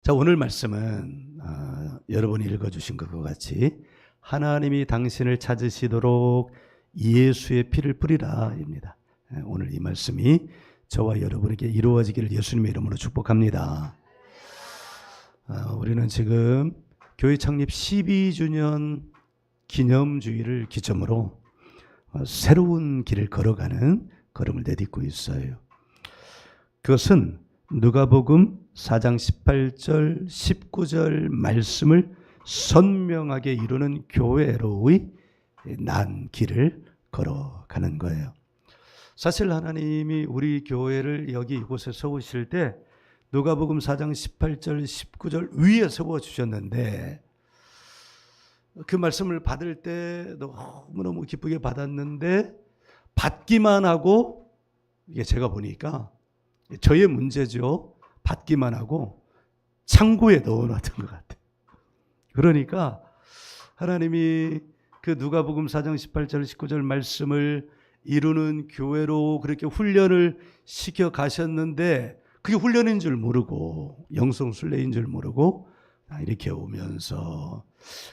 자, 오늘 말씀은 여러분이 읽어주신 것과 같이 하나님이 당신을 찾으시도록 예수의 피를 뿌리라 입니다. 오늘 이 말씀이 저와 여러분에게 이루어지기를 예수님의 이름으로 축복합니다. 우리는 지금 교회 창립 12주년 기념주의를 기점으로 새로운 길을 걸어가는 걸음을 내딛고 있어요. 그것은 누가복음 4장 18절 19절 말씀을 선명하게 이루는 교회로의 난 길을 걸어가는 거예요. 사실 하나님이 우리 교회를 여기 이곳에 세우실 때 누가복음 4장 18절 19절 위에 세워주셨는데 그 말씀을 받을 때 너무너무 기쁘게 받았는데 받기만 하고, 이게 제가 보니까 저의 문제죠. 받기만 하고 창고에 넣어놨던 것 같아요. 그러니까 하나님이 그 누가복음 4장 18절 19절 말씀을 이루는 교회로 그렇게 훈련을 시켜 가셨는데 그게 훈련인 줄 모르고 영성순례인 줄 모르고 이렇게 오면서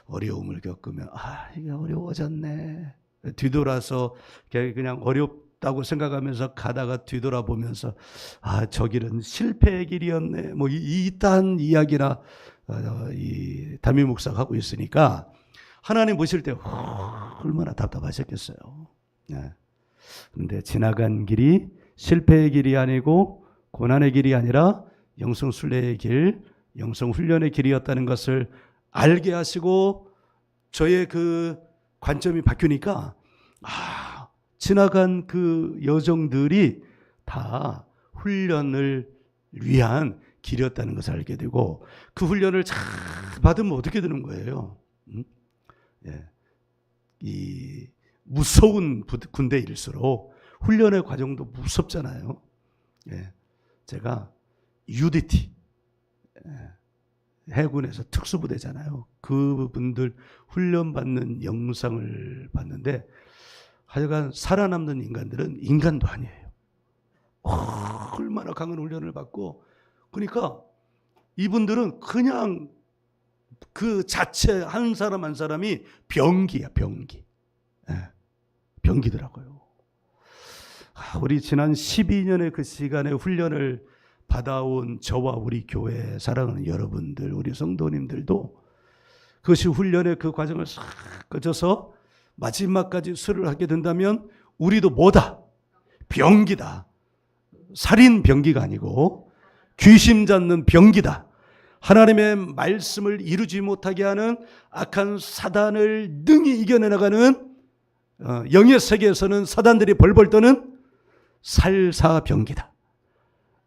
어려움을 겪으면 이게 어려워졌네. 뒤돌아서 그냥 어렵다고 생각하면서 가다가 뒤돌아보면서 저 길은 실패의 길이었네. 뭐 이딴 이야기나 이 담임 목사가 하고 있으니까 하나님 보실 때 얼마나 답답하셨겠어요. 그런데 지나간 길이 실패의 길이 아니고 고난의 길이 아니라 영성순례의 길, 영성훈련의 길이었다는 것을 알게 하시고 저의 그 관점이 바뀌니까 지나간 그 여정들이 다 훈련을 위한 길이었다는 것을 알게 되고 그 훈련을 잘 받으면 어떻게 되는 거예요? 이 무서운 군대일수록 훈련의 과정도 무섭잖아요. 제가 UDT 해군에서 특수부대잖아요. 그분들 훈련받는 영상을 봤는데 하여간 살아남는 인간들은 인간도 아니에요. 얼마나 강한 훈련을 받고, 그러니까 이분들은 그냥 그 자체 한 사람 한 사람이 병기야, 병기. 병기더라고요. 우리 지난 12년의 그 시간의 훈련을 받아온 저와 우리 교회 사랑하는 여러분들, 우리 성도님들도 그것이 훈련의 그 과정을 싹 거쳐서 마지막까지 수료를 하게 된다면 우리도 뭐다? 병기다. 살인 병기가 아니고 귀신 잡는 병기다. 하나님의 말씀을 이루지 못하게 하는 악한 사단을 능히 이겨내 나가는 영의 세계에서는 사단들이 벌벌 떠는 살사병기다.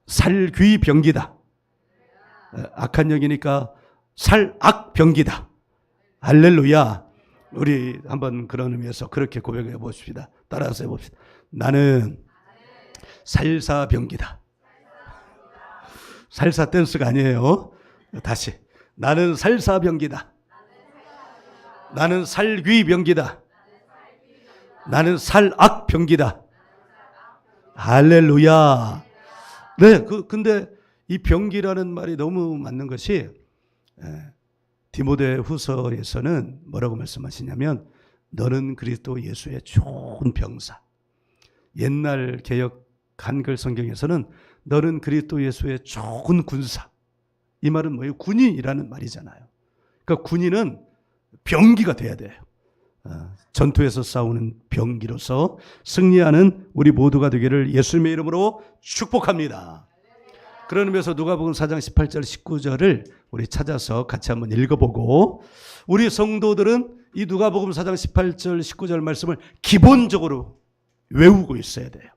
살귀병기다. 악한 영이니까 살악병기다. 할렐루야. 우리 한번 그런 의미에서 그렇게 고백해 봅시다. 따라서 해봅시다. 나는 살사병기다. 살사 댄스가 아니에요. 다시. 나는 살사병기다. 나는 살귀병기다. 나는 살악병기다. 할렐루야. 네, 근데 이 병기라는 말이 너무 맞는 것이 디모데 후서에서는 뭐라고 말씀하시냐면 너는 그리스도 예수의 좋은 병사. 옛날 개역 한글 성경에서는 너는 그리스도 예수의 좋은 군사. 이 말은 뭐예요? 군인이라는 말이잖아요. 그러니까 군인은 병기가 돼야 돼요. 전투에서 싸우는 병기로서 승리하는 우리 모두가 되기를 예수님의 이름으로 축복합니다. 그런 의미에서 누가복음 4장 18절 19절을 우리 찾아서 같이 한번 읽어보고, 우리 성도들은 이 누가복음 4장 18절 19절 말씀을 기본적으로 외우고 있어야 돼요.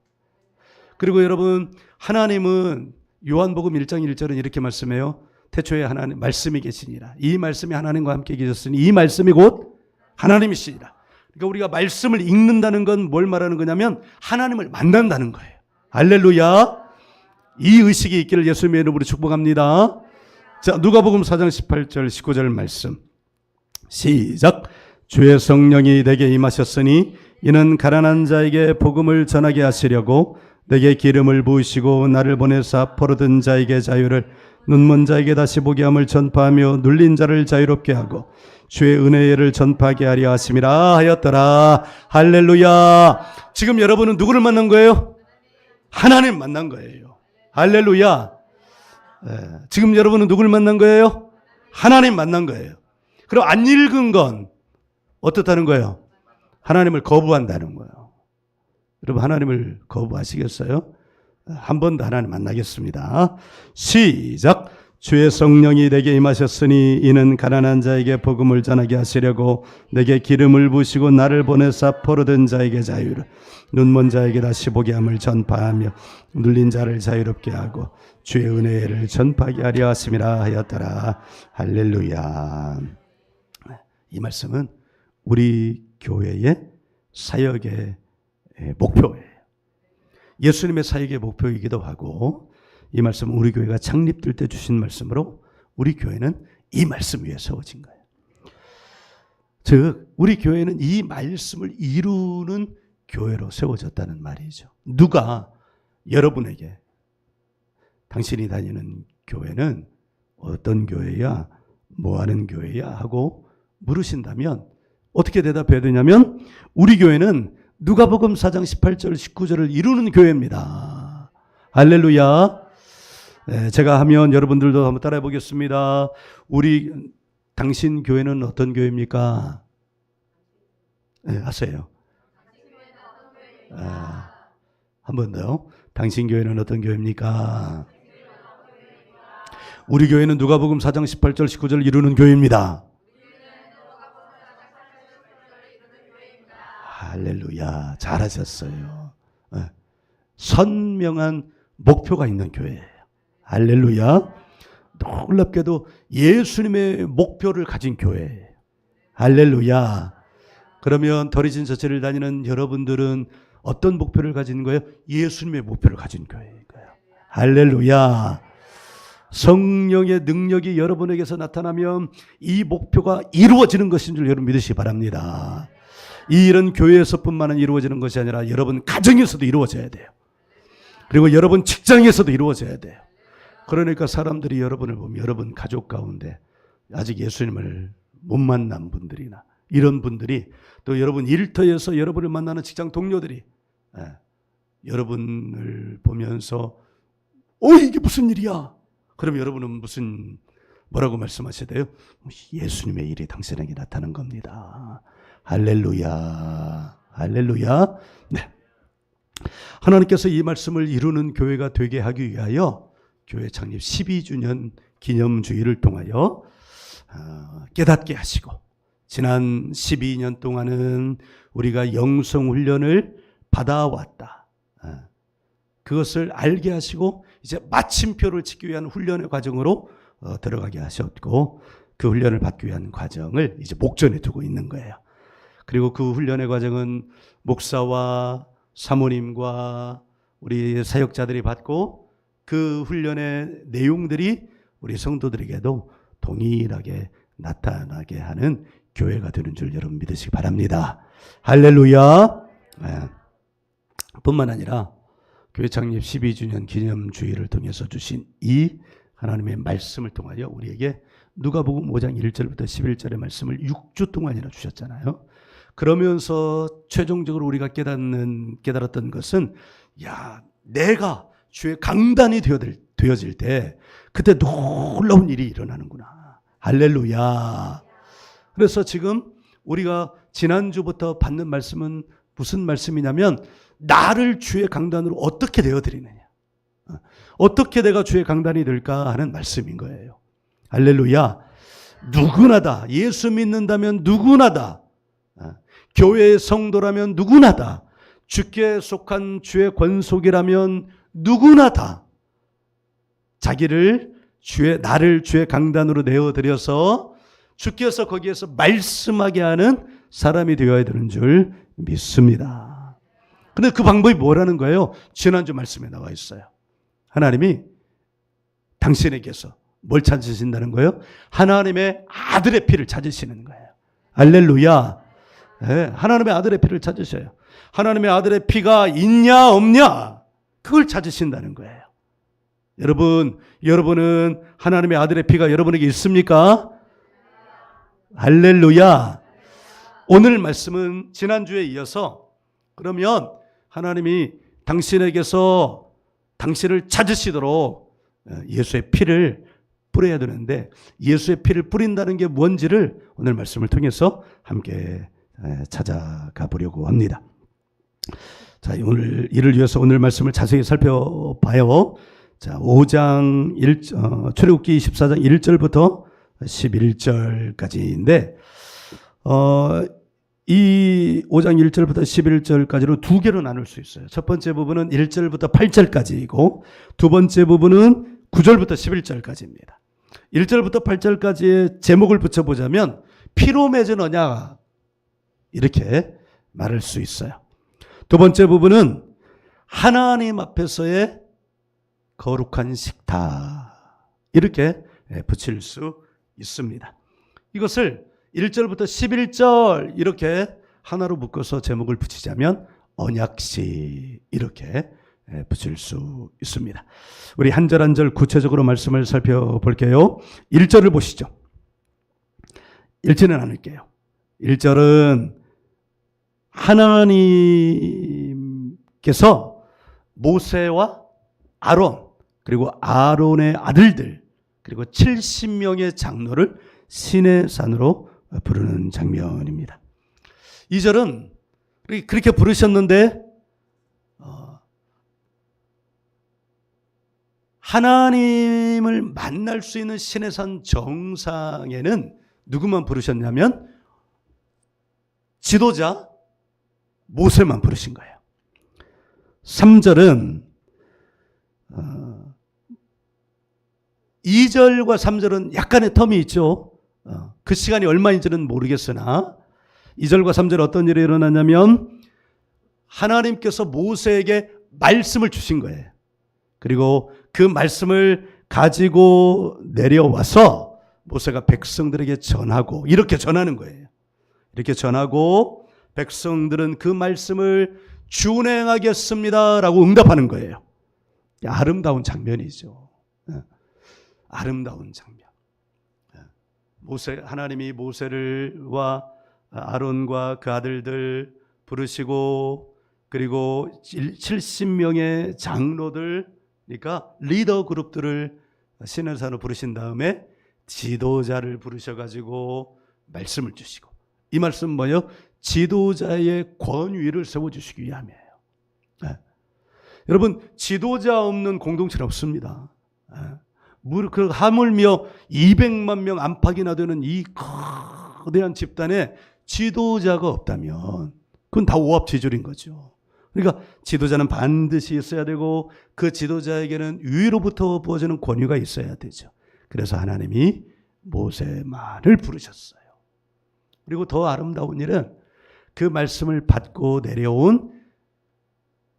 그리고 여러분, 하나님은 요한복음 1장 1절은 이렇게 말씀해요. 태초에 하나님 말씀이 계시니라. 이 말씀이 하나님과 함께 계셨으니 이 말씀이 곧 하나님이시니라. 그러니까 우리가 말씀을 읽는다는 건 뭘 말하는 거냐면 하나님을 만난다는 거예요. 할렐루야. 이 의식이 있기를 예수님의 이름으로 축복합니다. 자, 누가복음 4장 18절 19절 말씀 시작. 주의 성령이 내게 임하셨으니 이는 가난한 자에게 복음을 전하게 하시려고 내게 기름을 부으시고 나를 보내사 포로된 자에게 자유를 눈먼 자에게 다시 보게 함을 전파하며 눌린 자를 자유롭게 하고 주의 은혜를 전파하게 하려 하심이라 하였더라. 할렐루야. 지금 여러분은 누구를 만난 거예요? 하나님 만난 거예요. 할렐루야. 지금 여러분은 누구를 만난 거예요? 하나님 만난 거예요. 그럼 안 읽은 건 어떻다는 거예요? 하나님을 거부한다는 거예요. 여러분 하나님을 거부하시겠어요? 한 번 더 하나님 만나겠습니다. 시작. 주의 성령이 내게 임하셨으니 이는 가난한 자에게 복음을 전하게 하시려고 내게 기름을 부으시고 나를 보내사 포로된 자에게 자유를, 눈먼 자에게 다시 보게 함을 전파하며 눌린 자를 자유롭게 하고 주의 은혜를 전파하게 하려 하심이라 하였더라. 할렐루야. 이 말씀은 우리 교회의 사역의 목표예요. 예수님의 사역의 목표이기도 하고, 이 말씀은 우리 교회가 창립될 때 주신 말씀으로 우리 교회는 이 말씀 위에 세워진 거예요. 즉 우리 교회는 이 말씀을 이루는 교회로 세워졌다는 말이죠. 누가 여러분에게 당신이 다니는 교회는 어떤 교회야, 뭐하는 교회야 하고 물으신다면 어떻게 대답해야 되냐면, 우리 교회는 누가복음 4장 18절 19절을 이루는 교회입니다. 할렐루야. 제가 하면 여러분들도 한번 따라해 보겠습니다. 당신 교회는 어떤 교회입니까? 하세요. 한 번 더요. 당신 교회는 어떤 교회입니까? 우리 교회는 누가복음 4장 18절 19절을 이루는 교회입니다. 할렐루야. 잘하셨어요. 선명한 목표가 있는 교회예요. 할렐루야. 놀랍게도 예수님의 목표를 가진 교회예요. 할렐루야. 그러면 더리진 저체를 다니는 여러분들은 어떤 목표를 가진 거예요? 예수님의 목표를 가진 교회인 거예요. 할렐루야. 성령의 능력이 여러분에게서 나타나면 이 목표가 이루어지는 것인 줄 여러분 믿으시기 바랍니다. 이 일은 교회에서뿐만 이루어지는 것이 아니라 여러분 가정에서도 이루어져야 돼요. 그리고 여러분 직장에서도 이루어져야 돼요. 그러니까 사람들이 여러분을 보면 여러분 가족 가운데 아직 예수님을 못 만난 분들이나 이런 분들이, 또 여러분 일터에서 여러분을 만나는 직장 동료들이 여러분을 보면서 이게 무슨 일이야? 그럼 여러분은 뭐라고 말씀하셔야 돼요? 예수님의 일이 당신에게 나타난 겁니다. 할렐루야. 할렐루야. 네. 하나님께서 이 말씀을 이루는 교회가 되게 하기 위하여 교회 창립 12주년 기념주의를 통하여 깨닫게 하시고, 지난 12년 동안은 우리가 영성훈련을 받아왔다. 그것을 알게 하시고 이제 마침표를 찍기 위한 훈련의 과정으로 들어가게 하셨고, 그 훈련을 받기 위한 과정을 이제 목전에 두고 있는 거예요. 그리고 그 훈련의 과정은 목사와 사모님과 우리 사역자들이 받고, 그 훈련의 내용들이 우리 성도들에게도 동일하게 나타나게 하는 교회가 되는 줄 여러분 믿으시기 바랍니다. 할렐루야. 뿐만 아니라 교회 창립 12주년 기념주의를 통해서 주신 이 하나님의 말씀을 통하여 우리에게 누가복음 5장 1절부터 11절의 말씀을 6주 동안이나 주셨잖아요. 그러면서 최종적으로 우리가 깨달았던 것은, 내가 주의 강단이 되어질 때 그때 놀라운 일이 일어나는구나. 할렐루야. 그래서 지금 우리가 지난주부터 받는 말씀은 무슨 말씀이냐면, 나를 주의 강단으로 어떻게 되어드리느냐, 어떻게 내가 주의 강단이 될까 하는 말씀인 거예요. 할렐루야. 누구나다. 예수 믿는다면 누구나다. 교회의 성도라면 누구나다. 주께 속한 주의 권속이라면 누구나다. 나를 주의 강단으로 내어드려서 주께서 거기에서 말씀하게 하는 사람이 되어야 되는 줄 믿습니다. 근데 그 방법이 뭐라는 거예요? 지난주 말씀에 나와 있어요. 하나님이 당신에게서 뭘 찾으신다는 거예요? 하나님의 아들의 피를 찾으시는 거예요. 할렐루야. 하나님의 아들의 피를 찾으셔요. 하나님의 아들의 피가 있냐 없냐, 그걸 찾으신다는 거예요. 여러분은 하나님의 아들의 피가 여러분에게 있습니까? 할렐루야. 오늘 말씀은 지난주에 이어서 그러면 하나님이 당신에게서 당신을 찾으시도록 예수의 피를 뿌려야 되는데 예수의 피를 뿌린다는 게 뭔지를 오늘 말씀을 통해서 함께 찾아가 보려고 합니다. 자, 오늘 이를 위해서 오늘 말씀을 자세히 살펴봐요. 자, 5장 출애굽기 24장 1절부터 11절까지인데 이 5장 1절부터 11절까지로 두 개로 나눌 수 있어요. 첫 번째 부분은 1절부터 8절까지이고 두 번째 부분은 9절부터 11절까지입니다. 1절부터 8절까지의 제목을 붙여보자면 피로 맺은 언약 이렇게 말할 수 있어요. 두 번째 부분은 하나님 앞에서의 거룩한 식탁 이렇게 붙일 수 있습니다. 이것을 1절부터 11절 이렇게 하나로 묶어서 제목을 붙이자면 언약식 이렇게 붙일 수 있습니다. 우리 한 절 한 절 구체적으로 말씀을 살펴볼게요. 1절을 보시죠. 읽지는 않을게요. 1절은 하나님께서 모세와 아론 그리고 아론의 아들들 그리고 70명의 장로를 시내 산으로 부르는 장면입니다. 2절은 그렇게 부르셨는데 하나님을 만날 수 있는 시내산 정상에는 누구만 부르셨냐면 지도자 모세만 부르신 거예요. 3절은 2절과 3절은 약간의 텀이 있죠. 그 시간이 얼마인지는 모르겠으나 2절과 3절에 어떤 일이 일어나냐면 하나님께서 모세에게 말씀을 주신 거예요. 그리고 그 말씀을 가지고 내려와서 모세가 백성들에게 전하고 이렇게 전하는 거예요. 이렇게 전하고 백성들은 그 말씀을 준행하겠습니다 라고 응답하는 거예요. 아름다운 장면이죠. 아름다운 장면. 하나님이 모세와 아론과 그 아들들 부르시고 그리고 70명의 장로들 그러니까 리더 그룹들을 시내산으로 부르신 다음에 지도자를 부르셔가지고 말씀을 주시고 이 말씀은 뭐예요? 지도자의 권위를 세워주시기 위함이에요. 여러분 지도자 없는 공동체는 없습니다. 그 하물며 200만 명 안팎이나 되는 이 거대한 집단에 지도자가 없다면 그건 다 오합지졸인 거죠. 그러니까 지도자는 반드시 있어야 되고 그 지도자에게는 위로부터 부어지는 권위가 있어야 되죠. 그래서 하나님이 모세만을 부르셨어요. 그리고 더 아름다운 일은 그 말씀을 받고 내려온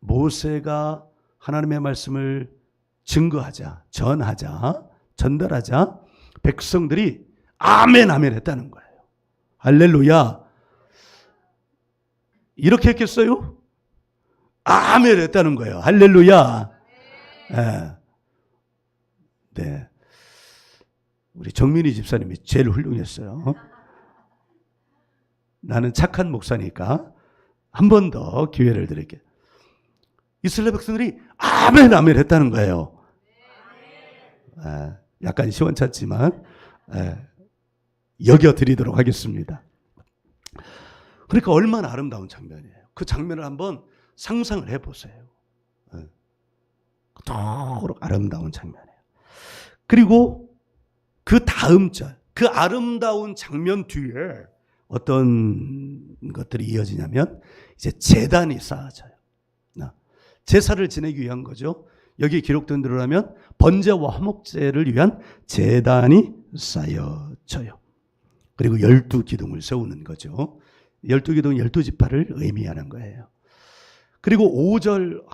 모세가 하나님의 말씀을 증거하자, 전달하자 백성들이 아멘 아멘 했다는 거예요. 할렐루야. 이렇게 했겠어요? 아멘 했다는 거예요. 할렐루야. 네. 우리 정민희 집사님이 제일 훌륭했어요. 나는 착한 목사니까 한 번 더 기회를 드릴게요. 이스라엘 백성들이 아멘 아멘 했다는 거예요. 약간 시원찮지만 여겨드리도록 하겠습니다. 그러니까 얼마나 아름다운 장면이에요. 그 장면을 한번 상상을 해보세요. 그토록 아름다운 장면이에요. 그리고 그 다음 절, 그 아름다운 장면 뒤에 어떤 것들이 이어지냐면 이제 제단이 쌓아져요. 제사를 지내기 위한 거죠. 여기 기록된 대로 하면 번제와 화목제를 위한 제단이 쌓여져요. 그리고 12기둥을 세우는 거죠. 12기둥 12지파를 의미하는 거예요. 그리고 5절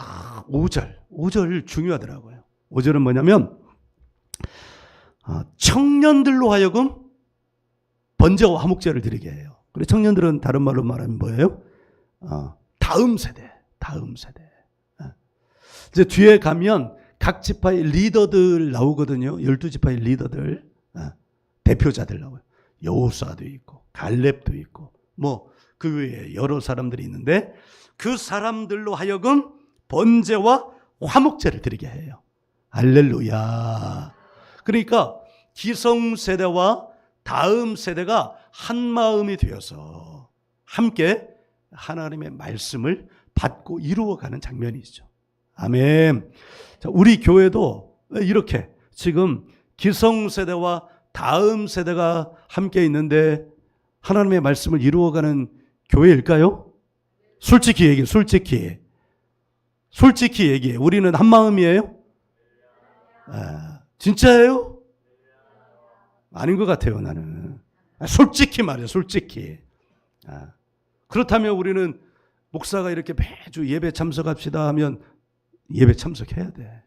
중요하더라고요. 5절은 뭐냐면 청년들로 하여금 번제와 화목제를 드리게 해요. 그리고 청년들은 다른 말로 말하면 뭐예요? 다음 세대. 이제 뒤에 가면 각 지파의 리더들 나오거든요. 12지파의 리더들, 대표자들 나와요. 여호수아도 있고 갈렙도 있고 뭐 그 외에 여러 사람들이 있는데 그 사람들로 하여금 번제와 화목제를 드리게 해요. 할렐루야. 그러니까 기성세대와 다음 세대가 한 마음이 되어서 함께 하나님의 말씀을 받고 이루어가는 장면이죠. 아멘. 자, 우리 교회도 이렇게 지금 기성세대와 다음 세대가 함께 있는데 하나님의 말씀을 이루어가는 교회일까요? 솔직히 얘기해. 솔직히 얘기해. 우리는 한 마음이에요? 진짜예요? 아닌 것 같아요, 나는. 솔직히 말해요, 솔직히. 그렇다면 우리는 목사가 이렇게 매주 예배 참석합시다 하면 예배 참석해야 돼.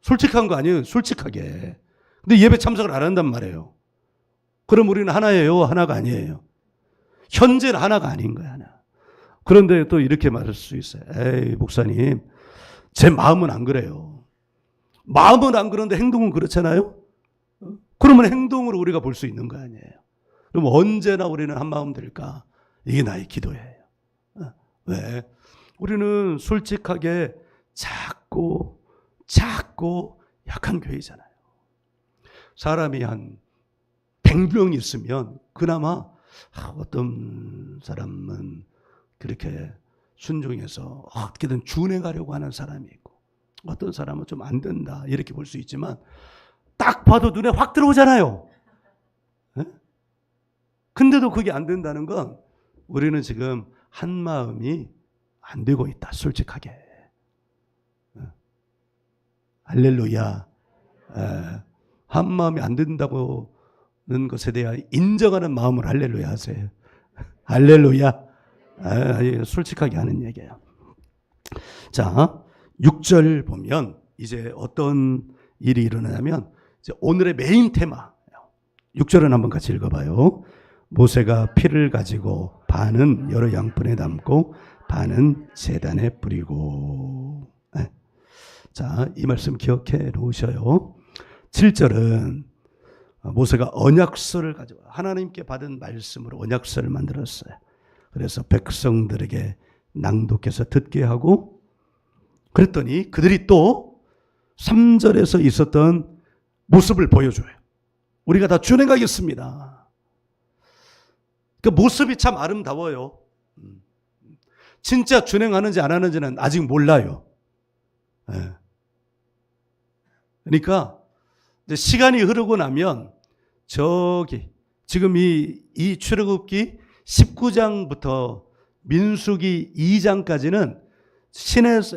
솔직한 거 아니에요, 솔직하게. 근데 예배 참석을 안 한단 말이에요. 그럼 우리는 하나예요, 하나가 아니에요? 현재는 하나가 아닌 거야, 하나. 그런데 또 이렇게 말할 수 있어요. 에이, 목사님, 제 마음은 안 그래요. 마음은 안 그런데 행동은 그렇잖아요? 그러면 행동으로 우리가 볼 수 있는 거 아니에요? 그럼 언제나 우리는 한 마음 될까? 이게 나의 기도예요. 왜? 우리는 솔직하게 작고 약한 교회잖아요. 사람이 한 100명 있으면 그나마 어떤 사람은 그렇게 순종해서 어떻게든 준행하려고 하는 사람이 있고 어떤 사람은 좀 안 된다 이렇게 볼 수 있지만 딱 봐도 눈에 확 들어오잖아요. 네? 근데도 그게 안 된다는 건 우리는 지금 한 마음이 안 되고 있다. 솔직하게. 할렐루야. 한 마음이 안 된다고는 것에 대한 인정하는 마음을 할렐루야 하세요. 할렐루야. 솔직하게 하는 얘기예요. 자, 6절 보면 이제 어떤 일이 일어나냐면 이제 오늘의 메인 테마 6절은 한번 같이 읽어봐요. 모세가 피를 가지고 반은 여러 양푼에 담고 반은 제단에 뿌리고. 자, 이 말씀 기억해 놓으셔요. 7절은 모세가 언약서를 가지고 하나님께 받은 말씀으로 언약서를 만들었어요. 그래서 백성들에게 낭독해서 듣게 하고 그랬더니 그들이 또 3절에서 있었던 모습을 보여줘요. 우리가 다 준행하겠습니다. 그 모습이 참 아름다워요. 진짜 준행하는지 안 하는지는 아직 몰라요. 그러니까 이제 시간이 흐르고 나면 저기 지금 이 출애굽기 19장부터 민수기 2장까지는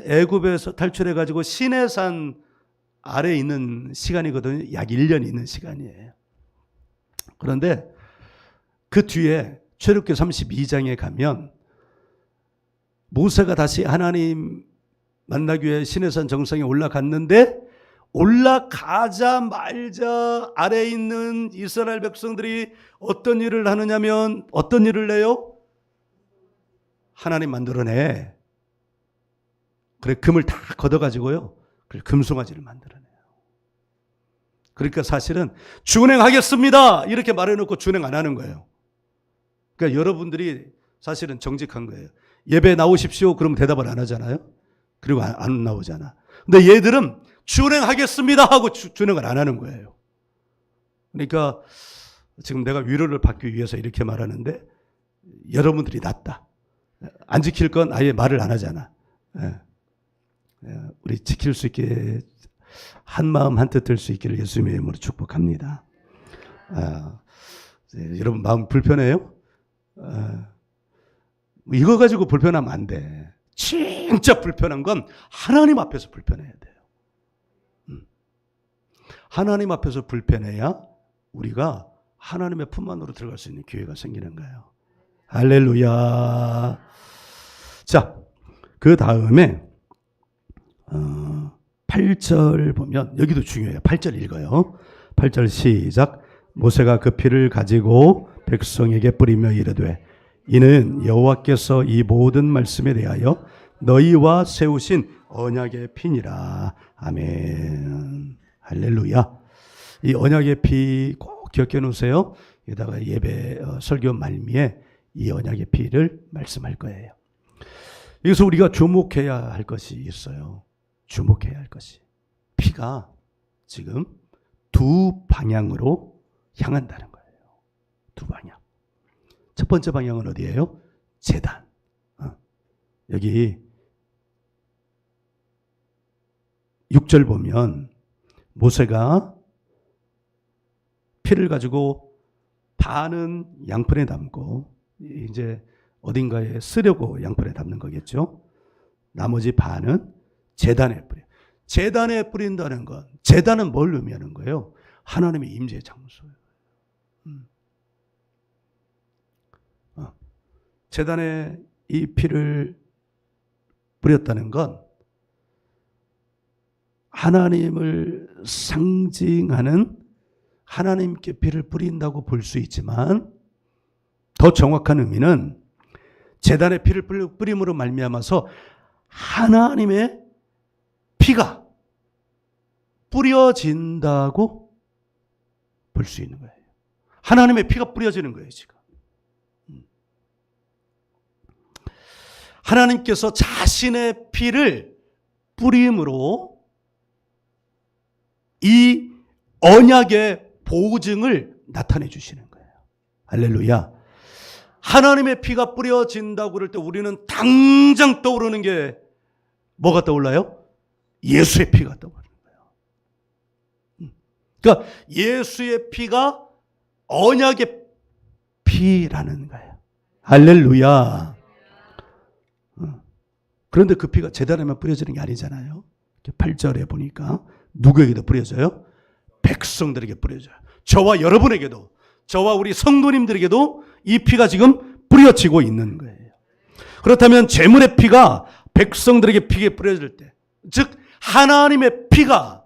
애굽에서 탈출해가지고 시내산 아래에 있는 시간이거든요. 약 1년 있는 시간이에요. 그런데 그 뒤에 출애굽기 32장에 가면 모세가 다시 하나님 만나기 위해 시내산 정상에 올라갔는데 올라가자마자 아래에 있는 이스라엘 백성들이 어떤 일을 하느냐면 어떤 일을 해요? 하나님 만들어내. 그래 금을 다 걷어가지고요. 그래 금송아지를 만들어내요. 그러니까 사실은 준행하겠습니다 이렇게 말해놓고 준행 안 하는 거예요. 그러니까 여러분들이 사실은 정직한 거예요. 예배 나오십시오 그러면 대답을 안 하잖아요. 그리고 안 나오잖아. 근데 얘들은 준행하겠습니다 하고 준행을 안 하는 거예요. 그러니까 지금 내가 위로를 받기 위해서 이렇게 말하는데 여러분들이 낫다. 안 지킬 건 아예 말을 안 하잖아. 우리 지킬 수 있게 한 마음 한 뜻 될 수 있기를 예수님의 이름으로 축복합니다. 여러분 마음 불편해요? 이거 가지고 불편하면 안 돼. 진짜 불편한 건 하나님 앞에서 불편해야 돼요. 하나님 앞에서 불편해야 우리가 하나님의 품 안으로 들어갈 수 있는 기회가 생기는 거예요. 할렐루야. 자, 그 다음에 8절 보면 여기도 중요해요. 8절 읽어요. 8절 시작. 모세가 그 피를 가지고 백성에게 뿌리며 이르되 이는 여호와께서 이 모든 말씀에 대하여 너희와 세우신 언약의 피니라. 아멘. 할렐루야. 이 언약의 피 꼭 기억해 놓으세요. 여기다가 예배 설교 말미에 이 언약의 피를 말씀할 거예요. 여기서 우리가 주목해야 할 것이 있어요. 주목해야 할 것이. 피가 지금 두 방향으로 향한다는 거예요. 두 방향. 첫 번째 방향은 어디예요? 제단. 여기 6절 보면 모세가 피를 가지고 반은 양푼에 담고 이제 어딘가에 쓰려고 양푼에 담는 거겠죠. 나머지 반은 제단에 뿌려. 제단에 뿌린다는 건, 제단은 뭘 의미하는 거예요? 하나님의 임재 장소예요. 제단에 이 피를 뿌렸다는 건 하나님을 상징하는, 하나님께 피를 뿌린다고 볼 수 있지만 더 정확한 의미는 제단에 피를 뿌림으로 말미암아서 하나님의 피가 뿌려진다고 볼 수 있는 거예요. 하나님의 피가 뿌려지는 거예요, 지금. 하나님께서 자신의 피를 뿌림으로 이 언약의 보증을 나타내 주시는 거예요. 할렐루야. 하나님의 피가 뿌려진다고 그럴 때 우리는 당장 떠오르는 게 뭐가 떠올라요? 예수의 피가 떠오르는 거예요. 그러니까 예수의 피가 언약의 피라는 거예요. 할렐루야. 그런데 그 피가 제단에만 뿌려지는 게 아니잖아요. 8절에 보니까 누구에게도 뿌려져요? 백성들에게 뿌려져요. 저와 여러분에게도, 저와 우리 성도님들에게도 이 피가 지금 뿌려지고 있는 거예요. 그렇다면 제물의 피가 백성들에게 피에 뿌려질 때, 즉 하나님의 피가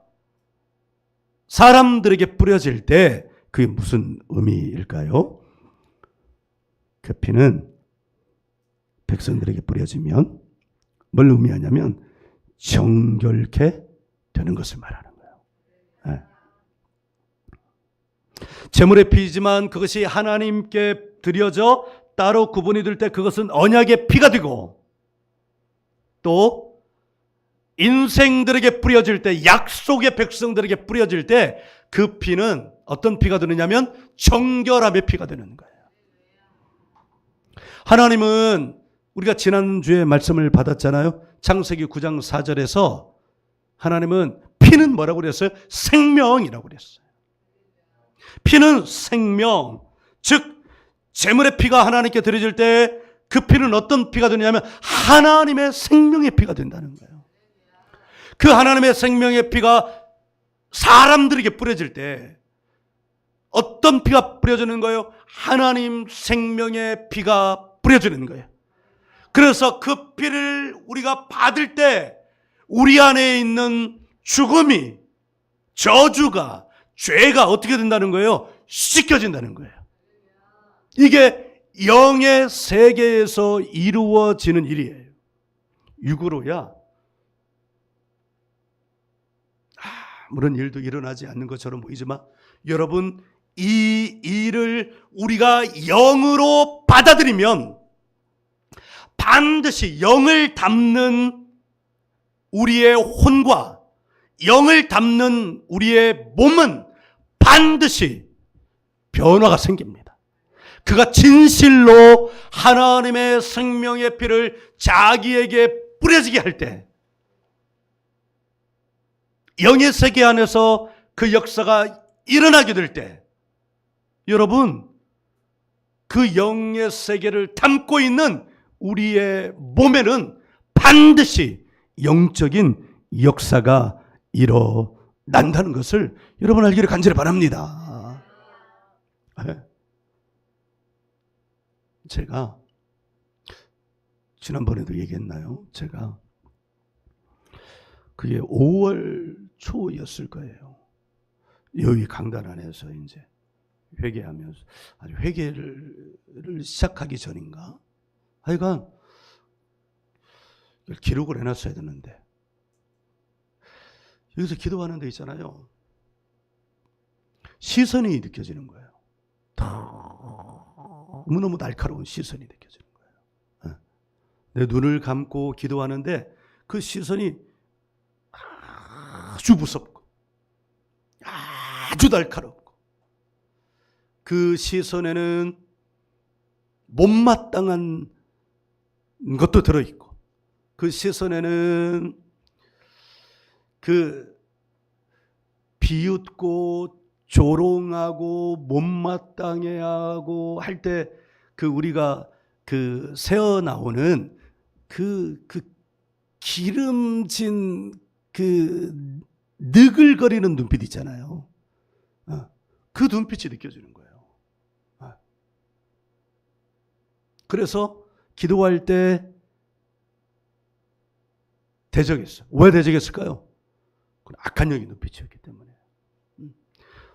사람들에게 뿌려질 때 그게 무슨 의미일까요? 그 피는 백성들에게 뿌려지면 뭘 의미하냐면 정결케 되는 것을 말하는 거예요. 네. 제물의 피이지만 그것이 하나님께 드려져 따로 구분이 될 때 그것은 언약의 피가 되고, 또 인생들에게 뿌려질 때, 약속의 백성들에게 뿌려질 때 그 피는 어떤 피가 되느냐면 정결함의 피가 되는 거예요. 하나님은 우리가 지난주에 말씀을 받았잖아요. 창세기 9장 4절에서 하나님은 피는 뭐라고 그랬어요? 생명이라고 그랬어요. 피는 생명, 즉 제물의 피가 하나님께 드려질 때 그 피는 어떤 피가 되냐면 하나님의 생명의 피가 된다는 거예요. 그 하나님의 생명의 피가 사람들에게 뿌려질 때 어떤 피가 뿌려지는 거예요? 하나님 생명의 피가 뿌려지는 거예요. 그래서 그 피를 우리가 받을 때 우리 안에 있는 죽음이, 저주가, 죄가 어떻게 된다는 거예요? 씻겨진다는 거예요. 이게 영의 세계에서 이루어지는 일이에요. 육으로야 아무런 일도 일어나지 않는 것처럼 보이지만 여러분, 이 일을 우리가 영으로 받아들이면 반드시 영을 담는 우리의 혼과 영을 담는 우리의 몸은 반드시 변화가 생깁니다. 그가 진실로 하나님의 생명의 피를 자기에게 뿌려지게 할 때 영의 세계 안에서 그 역사가 일어나게 될 때 여러분, 그 영의 세계를 담고 있는 우리의 몸에는 반드시 영적인 역사가 일어난다는 것을 여러분 알기를 간절히 바랍니다. 제가 지난번에도 얘기했나요? 제가 그게 5월 초였을 거예요. 여기 강단 안에서 이제 회개하면서, 아니 회개를 시작하기 전인가? 하여간 기록을 해놨어야 되는데 여기서 기도하는 데 있잖아요. 시선이 느껴지는 거예요. 너무너무 날카로운 시선이 느껴지는 거예요. 내 눈을 감고 기도하는데 그 시선이 아주 무섭고 아주 날카롭고 그 시선에는 못마땅한 것도 들어있고 그 시선에는 그 비웃고 조롱하고 못마땅해하고 할 때 그 우리가 그 새어 나오는 그 기름진 그 느글거리는 눈빛 있잖아요. 그 눈빛이 느껴지는 거예요. 그래서 기도할 때 대적했어요. 왜 대적했을까요? 악한 영의 눈빛이었기 때문에.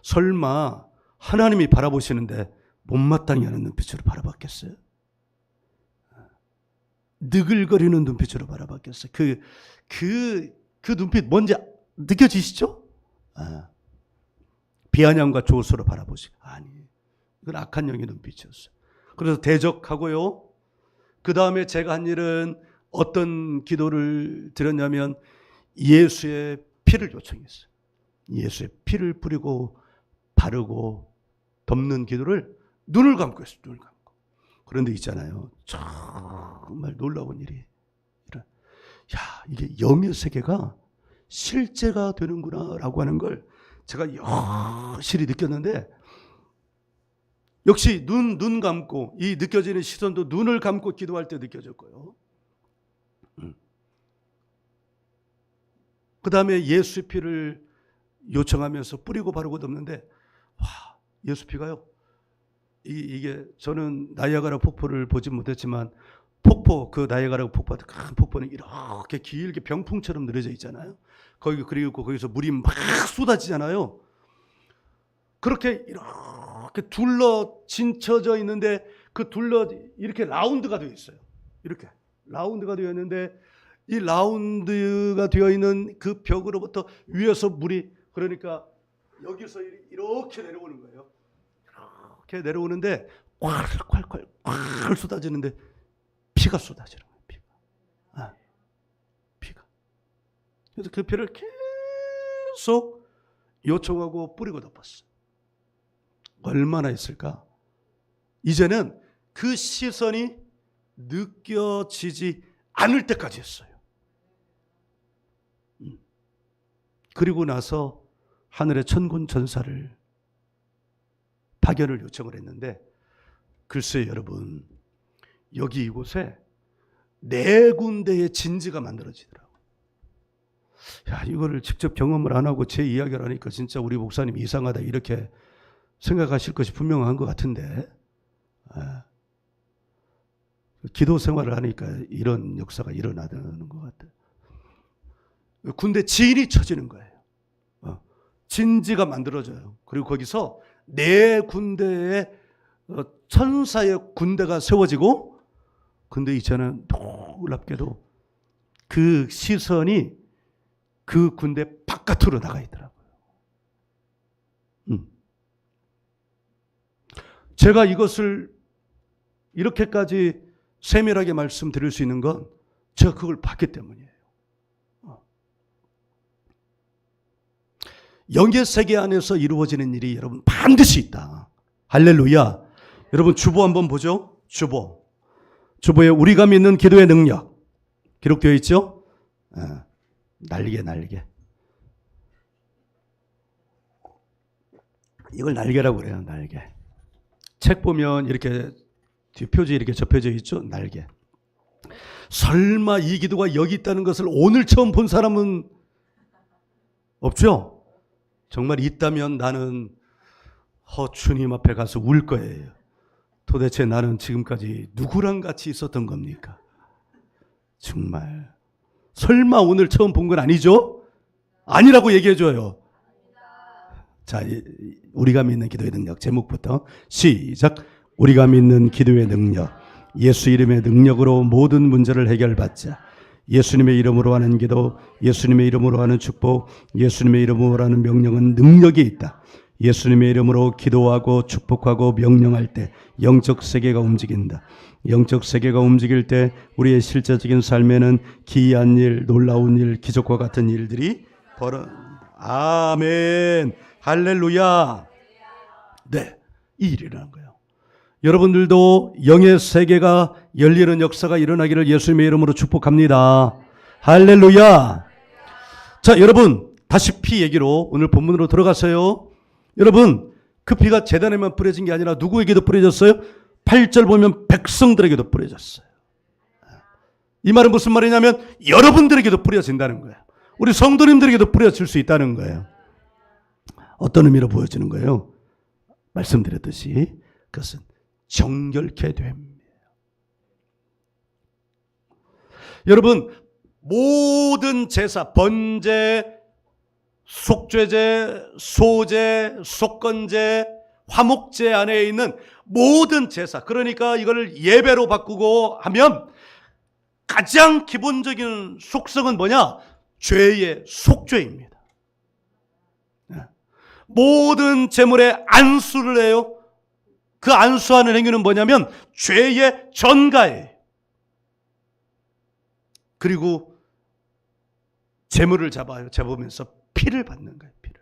설마 하나님이 바라보시는데 못마땅히 하는 눈빛으로 바라봤겠어요? 느글거리는 눈빛으로 바라봤겠어요? 그 눈빛 뭔지 느껴지시죠? 비아냥과 조소로 바라보시고 아니, 그건 악한 영의 눈빛이었어요. 그래서 대적하고요. 그 다음에 제가 한 일은 어떤 기도를 드렸냐면 예수의 피를 요청했어요. 예수의 피를 뿌리고 바르고 덮는 기도를 눈을 감고 했어요. 눈을 감고. 그런데 있잖아요. 정말 놀라운 일이. 야, 이게 영의 세계가 실제가 되는구나 라고 하는 걸 제가 여실히 느꼈는데 역시 눈 감고 이 느껴지는 시선도 눈을 감고 기도할 때 느껴졌고요. 그 다음에 예수 피를 요청하면서 뿌리고 바르고 덮는데 와, 예수 피가요. 이게 저는 나이아가라 폭포를 보지 못했지만 폭포, 그 나이아가라 폭포, 큰 폭포는 이렇게 길게 병풍처럼 늘어져 있잖아요. 그리고 거기서 물이 막 쏟아지잖아요. 그렇게 이렇게 둘러 진쳐져 있는데 그 둘러 이렇게 라운드가 되어 있어요. 이렇게 라운드가 되어 있는데 이 라운드가 되어 있는 그 벽으로부터 위에서 물이 그러니까 여기서 이렇게 내려오는 거예요. 이렇게 내려오는데 콸콸콸 쏟아지는데 피가 쏟아지는 거예요. 피가. 그래서 그 피를 계속 요청하고 뿌리고 덮었어요. 얼마나 있을까? 이제는 그 시선이 느껴지지 않을 때까지 했어요. 그리고 나서 하늘의 천군 천사를 파견을 요청을 했는데 글쎄요 여러분, 여기 이곳에 4군데의 진지가 만들어지더라고요. 야, 이거를 직접 경험을 안 하고 제 이야기를 하니까 진짜 우리 목사님 이상하다 이렇게 생각하실 것이 분명한 것 같은데 기도 생활을 하니까 이런 역사가 일어나는 것 같아요. 군대 지인이 쳐지는 거예요. 진지가 만들어져요. 그리고 거기서 4군데의 천사의 군대가 세워지고 근데 이제는 놀랍게도 그 시선이 그 군대 바깥으로 나가 있더라고요. 제가 이것을 이렇게까지 세밀하게 말씀드릴 수 있는 건 제가 그걸 봤기 때문이에요. 영의 세계 안에서 이루어지는 일이 여러분 반드시 있다. 할렐루야. 여러분 주보 한번 보죠. 주보에 우리가 믿는 기도의 능력 기록되어 있죠. 날개. 이걸 날개라고 그래요. 날개. 책 보면 이렇게 뒷표지 이렇게 접혀져 있죠. 날개. 설마 이 기도가 여기 있다는 것을 오늘 처음 본 사람은 없죠? 정말 있다면 나는 주님 앞에 가서 울 거예요. 도대체 나는 지금까지 누구랑 같이 있었던 겁니까? 정말 설마 오늘 처음 본 건 아니죠? 아니라고 얘기해줘요. 자, 우리가 믿는 기도의 능력 제목부터 시작. 우리가 믿는 기도의 능력. 예수 이름의 능력으로 모든 문제를 해결받자. 예수님의 이름으로 하는 기도, 예수님의 이름으로 하는 축복, 예수님의 이름으로 하는 명령은 능력이 있다. 예수님의 이름으로 기도하고 축복하고 명령할 때 영적 세계가 움직인다. 영적 세계가 움직일 때 우리의 실제적인 삶에는 기이한 일, 놀라운 일, 기적과 같은 일들이 아멘, 할렐루야. 네, 이 일이라는 거예요. 여러분들도 영의 세계가 열리는 역사가 일어나기를 예수님의 이름으로 축복합니다. 할렐루야. 자, 여러분 다시 피 얘기로 오늘 본문으로 들어가세요. 여러분, 그 피가 제단에만 뿌려진 게 아니라 누구에게도 뿌려졌어요? 8절 보면 백성들에게도 뿌려졌어요. 이 말은 무슨 말이냐면 여러분들에게도 뿌려진다는 거예요. 우리 성도님들에게도 뿌려질 수 있다는 거예요. 어떤 의미로 보여지는 거예요? 말씀드렸듯이 그것은 정결케 됩니다. 여러분, 모든 제사, 번제, 속죄제, 소제, 속건제, 화목제 안에 있는 모든 제사, 그러니까 이걸 예배로 바꾸고 하면 가장 기본적인 속성은 뭐냐? 죄의 속죄입니다. 모든 제물에 안수를 해요. 그 안수하는 행위는 뭐냐면 죄의 전가예요. 그리고 제물을 잡으면서 피를 받는 거예요. 피를.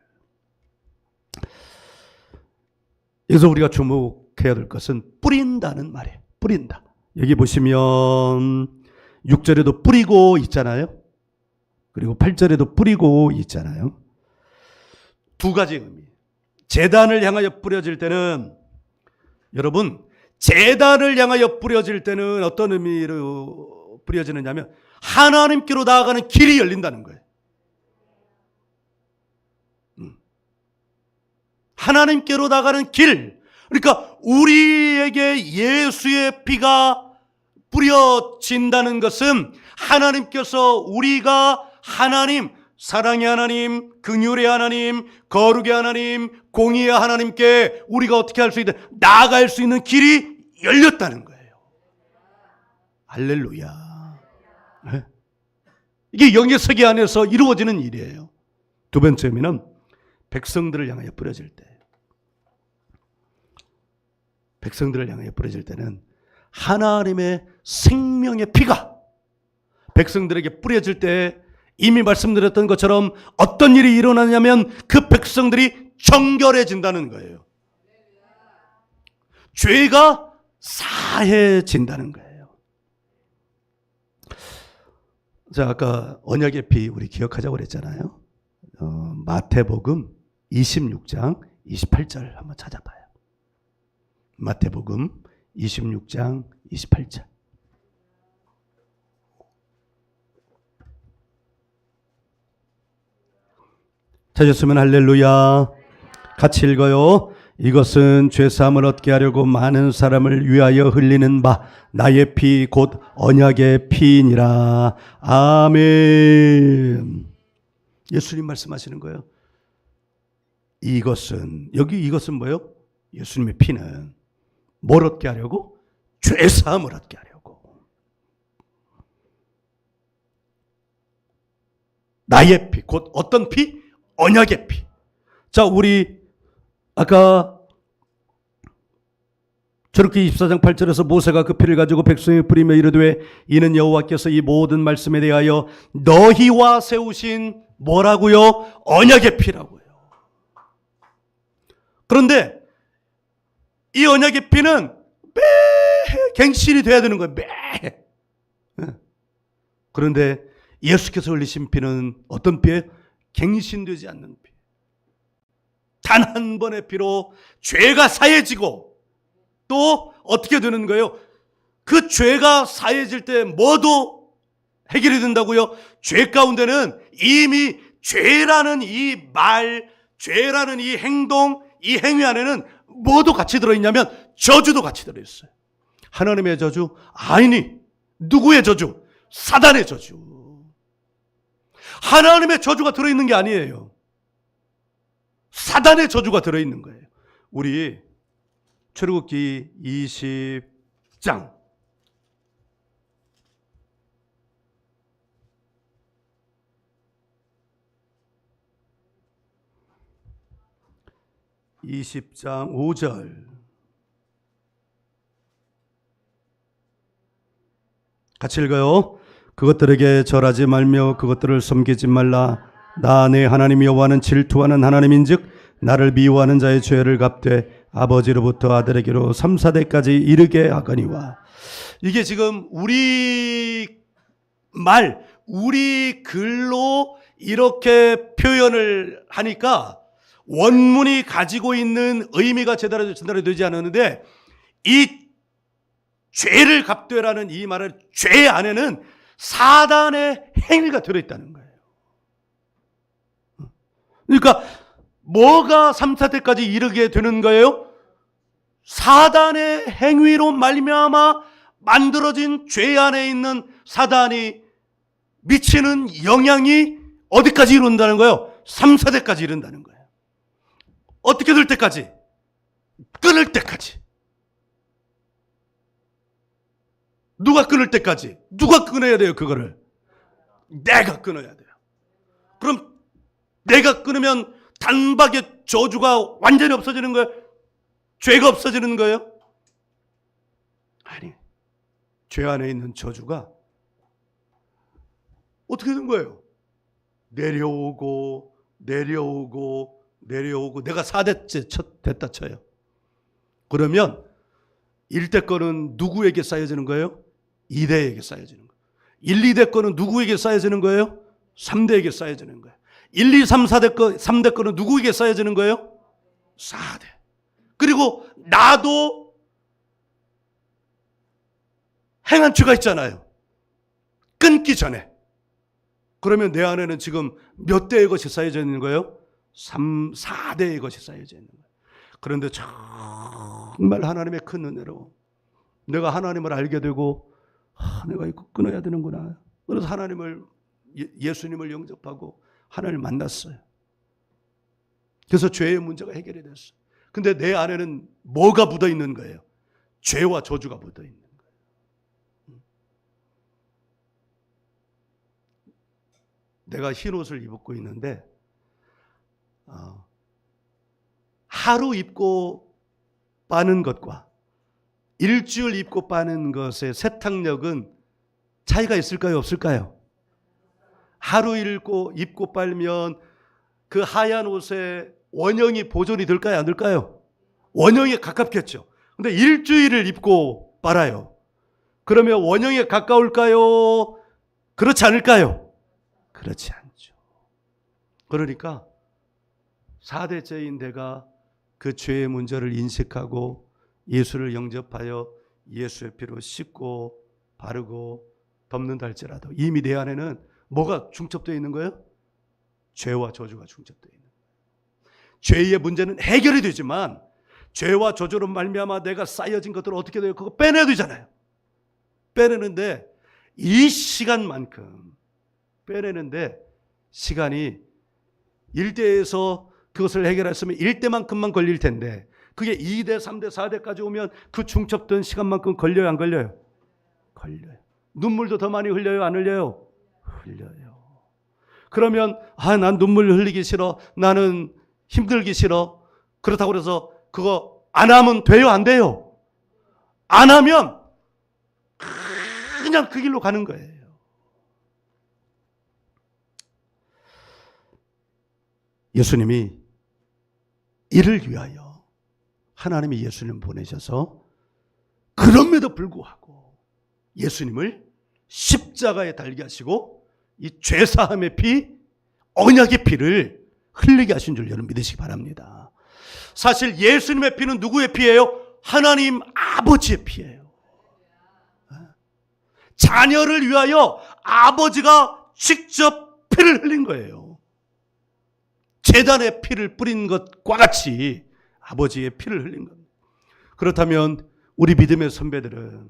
여기서 우리가 주목해야 될 것은 뿌린다는 말이에요. 뿌린다. 여기 보시면 6절에도 뿌리고 있잖아요. 그리고 8절에도 뿌리고 있잖아요. 두 가지 의미. 제단을 향하여 뿌려질 때는, 여러분, 제단을 향하여 뿌려질 때는 어떤 의미로 뿌려지느냐면 하나님께로 나아가는 길이 열린다는 거예요. 하나님께로 나가는 길. 그러니까 우리에게 예수의 피가 뿌려진다는 것은 하나님께서 우리가 하나님, 사랑의 하나님, 긍휼의 하나님, 거룩의 하나님, 공의의 하나님께 우리가 어떻게 할 수 있다? 나아갈 수 있는 길이 열렸다는 거예요. 할렐루야. 네? 이게 영의 세계 안에서 이루어지는 일이에요. 두 번째 의미는 백성들을 향하여 뿌려질 때. 백성들을 향하여 뿌려질 때는 하나님의 생명의 피가 백성들에게 뿌려질 때 이미 말씀드렸던 것처럼 어떤 일이 일어나냐면 그 백성들이 정결해진다는 거예요. 죄가 사해진다는 거예요. 자, 아까 언약의 피 우리 기억하자고 그랬잖아요. 마태복음 26장 28절 한번 찾아봐요. 마태복음 26장 28절. 찾았으면 할렐루야. 같이 읽어요. 이것은 죄사함을 얻게 하려고 많은 사람을 위하여 흘리는 바 나의 피 곧 언약의 피니라. 아멘. 예수님 말씀하시는 거예요. 이것은 뭐예요? 예수님의 피는 뭘 얻게 하려고? 죄사함을 얻게 하려고. 나의 피, 곧 어떤 피? 언약의 피. 자, 우리 아까 출애굽기 24장 8절에서 모세가 그 피를 가지고 백성에 뿌리며 이르되 이는 여호와께서 이 모든 말씀에 대하여 너희와 세우신 뭐라고요? 언약의 피라고요. 그런데 이 언약의 피는 매 갱신이 돼야 되는 거예요. 매. 그런데 예수께서 흘리신 피는 어떤 피예요? 갱신되지 않는 피. 단 한 번의 피로 죄가 사해지고 또 어떻게 되는 거예요? 그 죄가 사해질 때 뭐도 해결이 된다고요? 죄 가운데는 이미 죄라는 이 말, 죄라는 이 행동, 이 행위 안에는 뭐도 같이 들어있냐면 저주도 같이 들어있어요. 하나님의 저주? 아니니. 누구의 저주? 사단의 저주. 하나님의 저주가 들어있는 게 아니에요. 사단의 저주가 들어있는 거예요. 우리 출애굽기 20장 20장 5절 같이 읽어요. 그것들에게 절하지 말며 그것들을 섬기지 말라. 나 내 하나님 여호와는 질투하는 하나님인즉 나를 미워하는 자의 죄를 갚되 아버지로부터 아들에게로 3, 4대까지 이르게 하거니와. 이게 지금 우리 글로 이렇게 표현을 하니까 원문이 가지고 있는 의미가 제대로 전달이 되지 않았는데, 이 죄를 갚되라는 이 말을, 죄 안에는 사단의 행위가 들어있다는 거예요. 그러니까 뭐가 3, 4대까지 이르게 되는 거예요? 사단의 행위로 말미암아 만들어진 죄 안에 있는 사단이 미치는 영향이 어디까지 이룬다는 거예요? 3, 4대까지 이룬다는 거예요. 어떻게 될 때까지? 끊을 때까지. 누가 끊을 때까지? 누가 끊어야 돼요, 그거를? 내가 끊어야 돼요. 그럼 내가 끊으면 단박에 저주가 완전히 없어지는 거예요? 죄가 없어지는 거예요? 아니, 죄 안에 있는 저주가 어떻게 된 거예요? 내려오고 내가 4대째 됐다 쳐요. 그러면 1대 거는 누구에게 쌓여지는 거예요? 2대에게 쌓여지는 거예요. 1, 2대 거는 누구에게 쌓여지는 거예요? 3대에게 쌓여지는 거예요. 1, 2, 3, 3대 거는 누구에게 쌓여지는 거예요? 4대. 그리고 나도 행한 죄가 있잖아요. 끊기 전에. 그러면 내 안에는 지금 몇 대의 것이 쌓여져 있는 거예요? 3, 4대의 것이 쌓여져 있는 거예요. 그런데 정말 하나님의 큰 은혜로 내가 하나님을 알게 되고, 내가 이거 끊어야 되는구나. 그래서 예수님을 영접하고 하나님을 만났어요. 그래서 죄의 문제가 해결이 됐어요. 근데 내 안에는 뭐가 묻어 있는 거예요? 죄와 저주가 묻어 있는 거예요. 내가 흰 옷을 입고 있는데 하루 입고 빠는 것과 일주일 입고 빠는 것의 세탁력은 차이가 있을까요? 없을까요? 하루 입고 빨면 그 하얀 옷에 원형이 보존이 될까요? 안 될까요? 원형에 가깝겠죠. 근데 일주일을 입고 빨아요. 그러면 원형에 가까울까요? 그렇지 않을까요? 그렇지 않죠. 그러니까 4대째인 내가 그 죄의 문제를 인식하고 예수를 영접하여 예수의 피로 씻고 바르고 덮는다 할지라도 이미 내 안에는 뭐가 중첩되어 있는 거예요? 죄와 저주가 중첩되어 있는 거예요. 죄의 문제는 해결이 되지만 죄와 저주로 말미암아 내가 쌓여진 것들을 어떻게 돼요? 그거 빼내야 되잖아요. 빼내는데 이 시간만큼 빼내는데 시간이 1대에서 그것을 해결했으면 1대만큼만 걸릴 텐데 그게 2대, 3대, 4대까지 오면 그 중첩된 시간만큼 걸려요, 안 걸려요? 걸려요. 눈물도 더 많이 흘려요, 안 흘려요? 흘려요. 그러면 난 눈물 흘리기 싫어. 나는 힘들기 싫어. 그렇다고 해서 그거 안 하면 돼요, 안 돼요? 안 하면 그냥 그 길로 가는 거예요. 예수님이 이를 위하여 하나님이 예수님 보내셔서 그럼에도 불구하고 예수님을 십자가에 달게 하시고 이 죄사함의 피, 언약의 피를 흘리게 하신 줄 여러분 믿으시기 바랍니다. 사실 예수님의 피는 누구의 피예요? 하나님 아버지의 피예요. 자녀를 위하여 아버지가 직접 피를 흘린 거예요. 제단에 피를 뿌린 것과 같이 아버지의 피를 흘린 겁니다. 그렇다면 우리 믿음의 선배들은,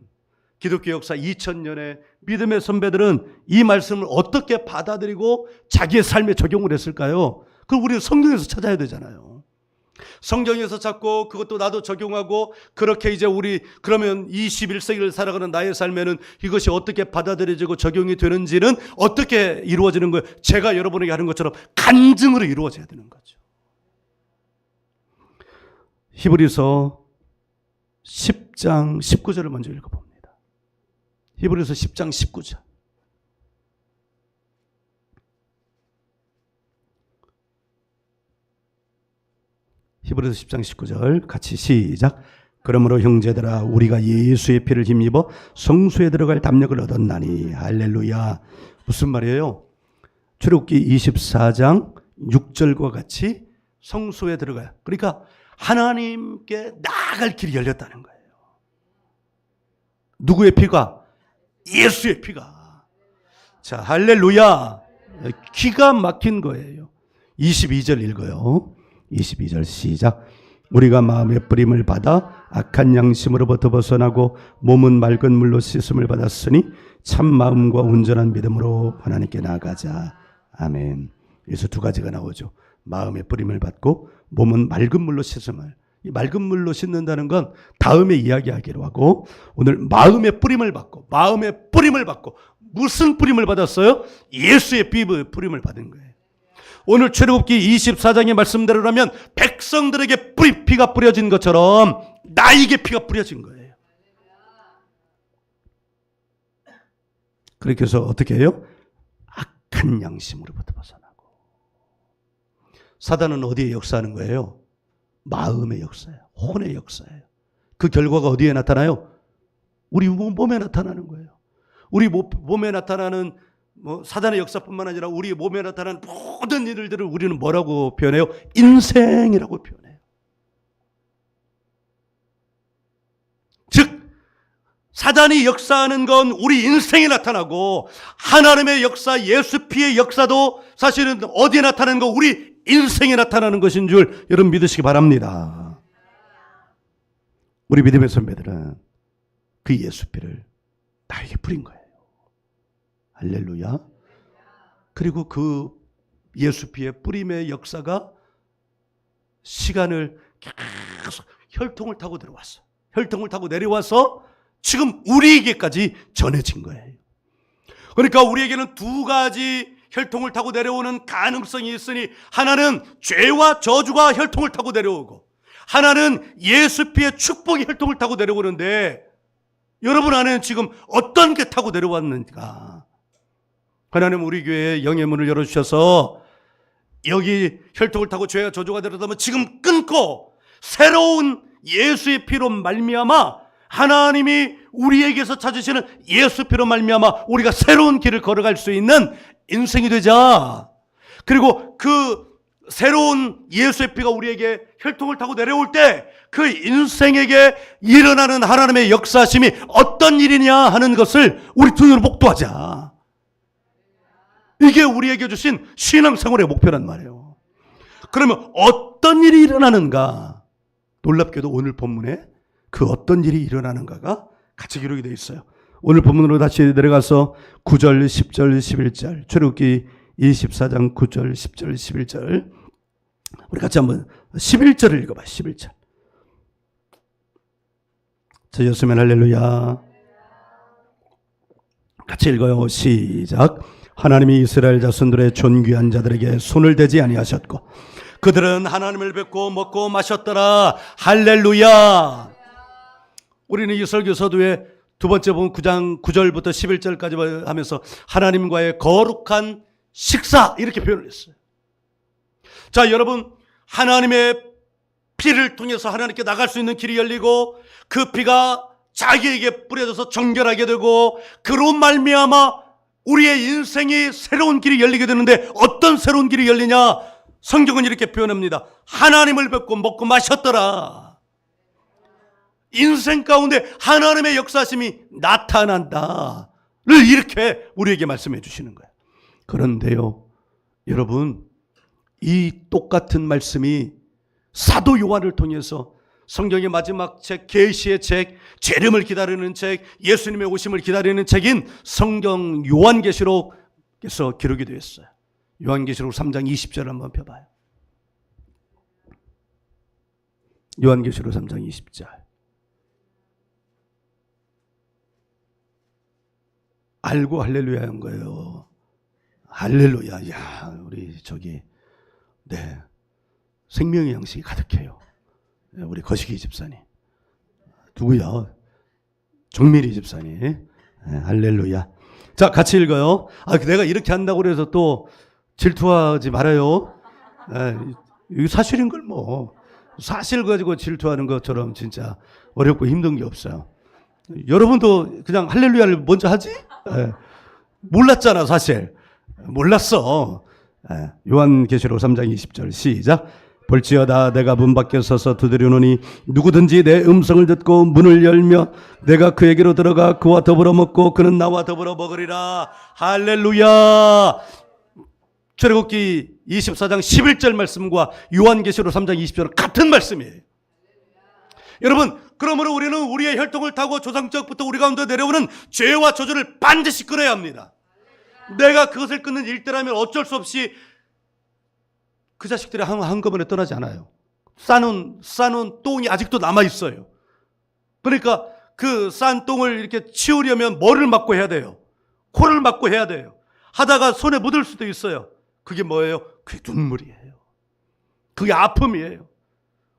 기독교 역사 2000년의 믿음의 선배들은 이 말씀을 어떻게 받아들이고 자기의 삶에 적용을 했을까요? 그럼 우리는 성경에서 찾아야 되잖아요. 성경에서 찾고 그것도 나도 적용하고 그렇게 이제 그러면 21세기를 살아가는 나의 삶에는 이것이 어떻게 받아들여지고 적용이 되는지는 어떻게 이루어지는 거예요? 제가 여러분에게 하는 것처럼 간증으로 이루어져야 되는 거죠. 히브리서 10장 19절을 먼저 읽어봅니다. 히브리서 10장 19절. 히브리서 10장 19절 같이 시작. 그러므로 형제들아 우리가 예수의 피를 힘입어 성소에 들어갈 담력을 얻었나니. 할렐루야. 무슨 말이에요? 출애굽기 24장 6절과 같이 성소에 들어가요. 그러니까 하나님께 나아갈 길이 열렸다는 거예요. 누구의 피가? 예수의 피가. 자, 할렐루야. 기가 막힌 거예요. 22절 읽어요. 22절 시작. 우리가 마음의 뿌림을 받아 악한 양심으로부터 벗어나고 몸은 맑은 물로 씻음을 받았으니 참 마음과 온전한 믿음으로 하나님께 나아가자. 아멘. 여기서 두 가지가 나오죠. 마음의 뿌림을 받고 몸은 맑은 물로 씻음을. 이 맑은 물로 씻는다는 건 다음에 이야기하기로 하고, 오늘 마음의 뿌림을 받고, 마음의 뿌림을 받고, 무슨 뿌림을 받았어요? 예수의 뿌림을 받은 거예요. 오늘 출애굽기 24장의 말씀대로라면 백성들에게 피가 뿌려진 것처럼 나에게 피가 뿌려진 거예요. 그렇게 해서 어떻게 해요? 악한 양심으로부터 벗어나고. 사단은 어디에 역사하는 거예요? 마음의 역사예요. 혼의 역사예요. 그 결과가 어디에 나타나요? 우리 몸에 나타나는 거예요. 우리 몸에 나타나는 사단의 역사뿐만 아니라 우리 몸에 나타나는 모든 일들을 우리는 뭐라고 표현해요? 인생이라고 표현해요. 즉 사단이 역사하는 건 우리 인생에 나타나고, 하나님의 역사, 예수 피의 역사도 사실은 어디에 나타나는 거? 우리 인생에 나타나는 것인 줄 여러분 믿으시기 바랍니다. 우리 믿음의 선배들은 그 예수 피를 나에게 뿌린 거예요. 할렐루야. 그리고 그 예수 피의 뿌림의 역사가 시간을 계속 혈통을 타고 내려왔어. 혈통을 타고 내려와서 지금 우리에게까지 전해진 거예요. 그러니까 우리에게는 두 가지 혈통을 타고 내려오는 가능성이 있으니, 하나는 죄와 저주가 혈통을 타고 내려오고, 하나는 예수 피의 축복이 혈통을 타고 내려오는데, 여러분 안에는 지금 어떤 게 타고 내려왔는가? 하나님 우리 교회에 영의 문을 열어주셔서 여기 혈통을 타고 죄와 저주가 내려오면 지금 끊고 새로운 예수의 피로 말미암아, 하나님이 우리에게서 찾으시는 예수 피로 말미암아 우리가 새로운 길을 걸어갈 수 있는 인생이 되자. 그리고 그 새로운 예수의 피가 우리에게 혈통을 타고 내려올 때 그 인생에게 일어나는 하나님의 역사심이 어떤 일이냐 하는 것을 우리 두 눈으로 목도하자. 이게 우리에게 주신 신앙생활의 목표란 말이에요. 그러면 어떤 일이 일어나는가? 놀랍게도 오늘 본문에 그 어떤 일이 일어나는가가 같이 기록이 되어 있어요. 오늘 본문으로 다시 내려가서 9절, 10절, 11절, 출애굽기 24장 9절, 10절, 11절. 우리 같이 한번 11절을 읽어봐요. 11절. 저였으면 할렐루야. 같이 읽어요. 시작. 하나님이 이스라엘 자손들의 존귀한 자들에게 손을 대지 아니하셨고 그들은 하나님을 뵙고 먹고 마셨더라. 할렐루야. 우리는 이 설교 서두에 두 번째 본 9장 9절부터 11절까지 하면서 하나님과의 거룩한 식사 이렇게 표현을 했어요. 자, 여러분, 하나님의 피를 통해서 하나님께 나갈 수 있는 길이 열리고 그 피가 자기에게 뿌려져서 정결하게 되고 그로 말미암아 우리의 인생이 새로운 길이 열리게 되는데, 어떤 새로운 길이 열리냐? 성경은 이렇게 표현합니다. 하나님을 뵙고 먹고 마셨더라. 인생 가운데 하나님의 역사심이 나타난다를 이렇게 우리에게 말씀해 주시는 거예요. 그런데요, 여러분, 이 똑같은 말씀이 사도 요한을 통해서 성경의 마지막 책, 계시의 책, 재림을 기다리는 책, 예수님의 오심을 기다리는 책인 성경 요한계시록에서 기록이 되어 있어요. 요한계시록 3장 20절을 한번 펴봐요. 요한계시록 3장 20절. 알고 할렐루야 한 거예요. 할렐루야. 야, 우리 네. 생명의 양식이 가득해요. 우리 거시기 집사님. 누구야? 정밀이 집사님. 할렐루야. 자, 같이 읽어요. 내가 이렇게 한다고 그래서 또 질투하지 말아요. 이거 사실인 걸 뭐. 사실 가지고 질투하는 것처럼 진짜 어렵고 힘든 게 없어요. 여러분도 그냥 할렐루야를 먼저 하지? 몰랐잖아, 사실. 몰랐어. 요한계시록 3장 20절 시작. 볼지어다 내가 문 밖에 서서 두드리노니 누구든지 내 음성을 듣고 문을 열며 내가 그에게로 들어가 그와 더불어 먹고 그는 나와 더불어 먹으리라. 할렐루야. 출애굽기 24장 11절 말씀과 요한계시록 3장 20절은 같은 말씀이에요. 여러분, 그러므로 우리는 우리의 혈통을 타고 조상적부터 우리 가운데 내려오는 죄와 저주를 반드시 끊어야 합니다. 내가 그것을 끊는 일대라면 어쩔 수 없이 그 자식들이 한꺼번에 떠나지 않아요. 싸놓은 똥이 아직도 남아있어요. 그러니까 그 싼 똥을 이렇게 치우려면 뭐를 맞고 해야 돼요? 코를 맞고 해야 돼요. 하다가 손에 묻을 수도 있어요. 그게 뭐예요? 그게 눈물이에요. 그게 아픔이에요.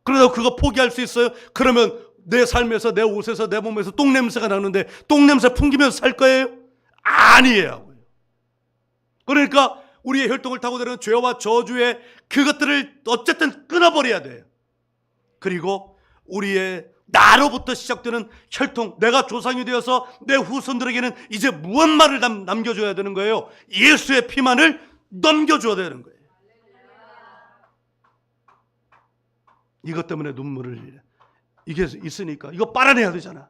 그러다 그거 포기할 수 있어요? 그러면 내 삶에서, 내 옷에서, 내 몸에서 똥냄새가 나는데 똥냄새 풍기면서 살 거예요? 아니에요. 그러니까 우리의 혈통을 타고 내려오는 죄와 저주의 그것들을 어쨌든 끊어버려야 돼요. 그리고 우리의 나로부터 시작되는 혈통, 내가 조상이 되어서 내 후손들에게는 이제 무엇만을 남겨줘야 되는 거예요? 예수의 피만을 넘겨줘야 되는 거예요. 이것 때문에 눈물을 흘려. 이게 있으니까 이거 빨아내야 되잖아.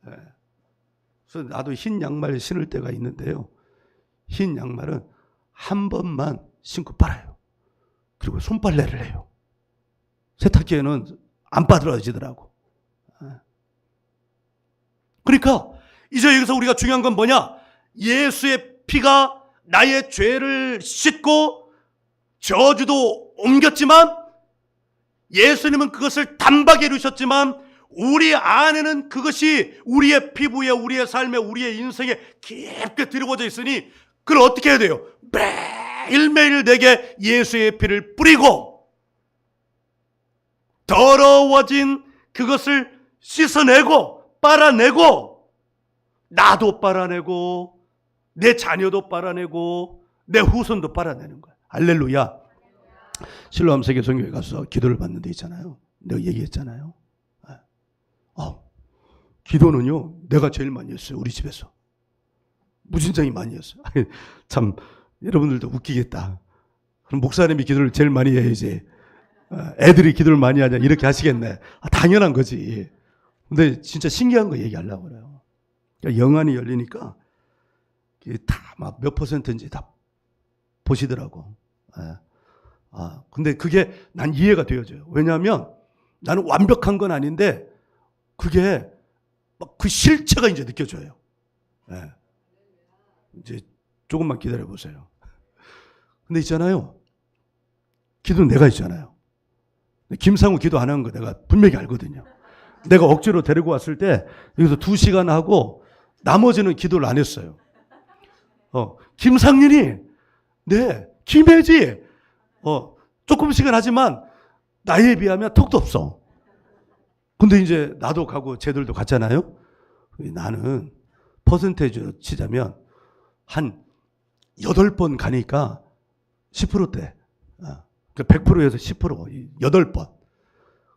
그래서 나도 흰 양말 신을 때가 있는데요. 흰 양말은 한 번만 신고 빨아요. 그리고 손빨래를 해요. 세탁기에는 안 빠들어지더라고. 그러니까 이제 여기서 우리가 중요한 건 뭐냐? 예수의 피가 나의 죄를 씻고 저주도 옮겼지만 예수님은 그것을 단박에 이루셨지만 우리 안에는 그것이 우리의 피부에, 우리의 삶에, 우리의 인생에 깊게 드리워져 있으니 그걸 어떻게 해야 돼요? 매일매일 내게 예수의 피를 뿌리고 더러워진 그것을 씻어내고 빨아내고 나도 빨아내고 내 자녀도 빨아내고 내 후손도 빨아내는 거야. 할렐루야. 실로암 세계선교회 가서 기도를 받는 데 있잖아요. 내가 얘기했잖아요. 기도는요 내가 제일 많이 했어요. 우리 집에서 무진장이 많이 했어요. 참 여러분들도 웃기겠다. 그럼 목사님이 기도를 제일 많이 해야지 애들이 기도를 많이 하냐 이렇게 하시겠네. 당연한 거지. 근데 진짜 신기한 거 얘기하려고 그래요. 그러니까 영안이 열리니까 다 막 몇 퍼센트인지 다 보시더라고. 근데 그게 난 이해가 되어져요. 왜냐하면 나는 완벽한 건 아닌데 그게 막 그 실체가 이제 느껴져요. 이제 조금만 기다려 보세요. 근데 있잖아요. 기도는 내가 있잖아요. 김상우 기도 안 하는 거 내가 분명히 알거든요. 내가 억지로 데리고 왔을 때 여기서 2시간 하고 나머지는 기도를 안 했어요. 김상윤이 김혜지 조금씩은 하지만 나이에 비하면 턱도 없어. 근데 이제 나도 가고 쟤들도 갔잖아요. 나는 퍼센테이지로 치자면 한 8번 가니까 10%대. 그 100%에서 10%, 8번.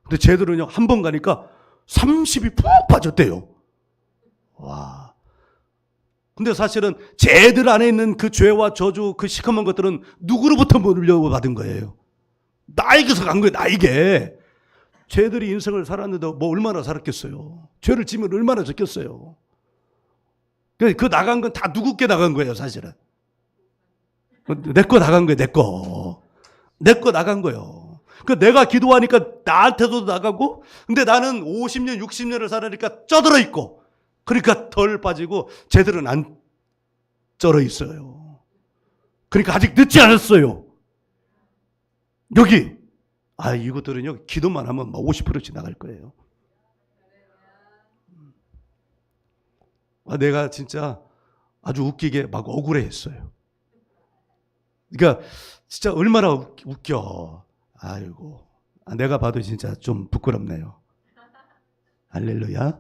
근데 쟤들은요, 한 번 가니까 30이 푹 빠졌대요. 와. 근데 사실은 쟤들 안에 있는 그 죄와 저주, 그 시커먼 것들은 누구로부터 물려받은 거예요? 나에게서 간 거예요, 나에게. 쟤들이 인생을 살았는데 뭐 얼마나 살았겠어요? 죄를 지면 얼마나 졌겠어요? 그 나간 건 다 누구께 나간 거예요, 사실은. 내 거 나간 거예요, 내 거. 내 거 나간 거예요. 내가 기도하니까 나한테도 나가고, 근데 나는 50년, 60년을 살으니까 쪄들어 있고, 그러니까 덜 빠지고, 쟤들은 안 쩔어 있어요. 그러니까 아직 늦지 않았어요. 여기. 이것들은요, 기도만 하면 막 50%씩 나갈 거예요. 내가 진짜 아주 웃기게 막 억울해 했어요. 그러니까 진짜 얼마나 웃겨. 아이고. 내가 봐도 진짜 좀 부끄럽네요. 할렐루야.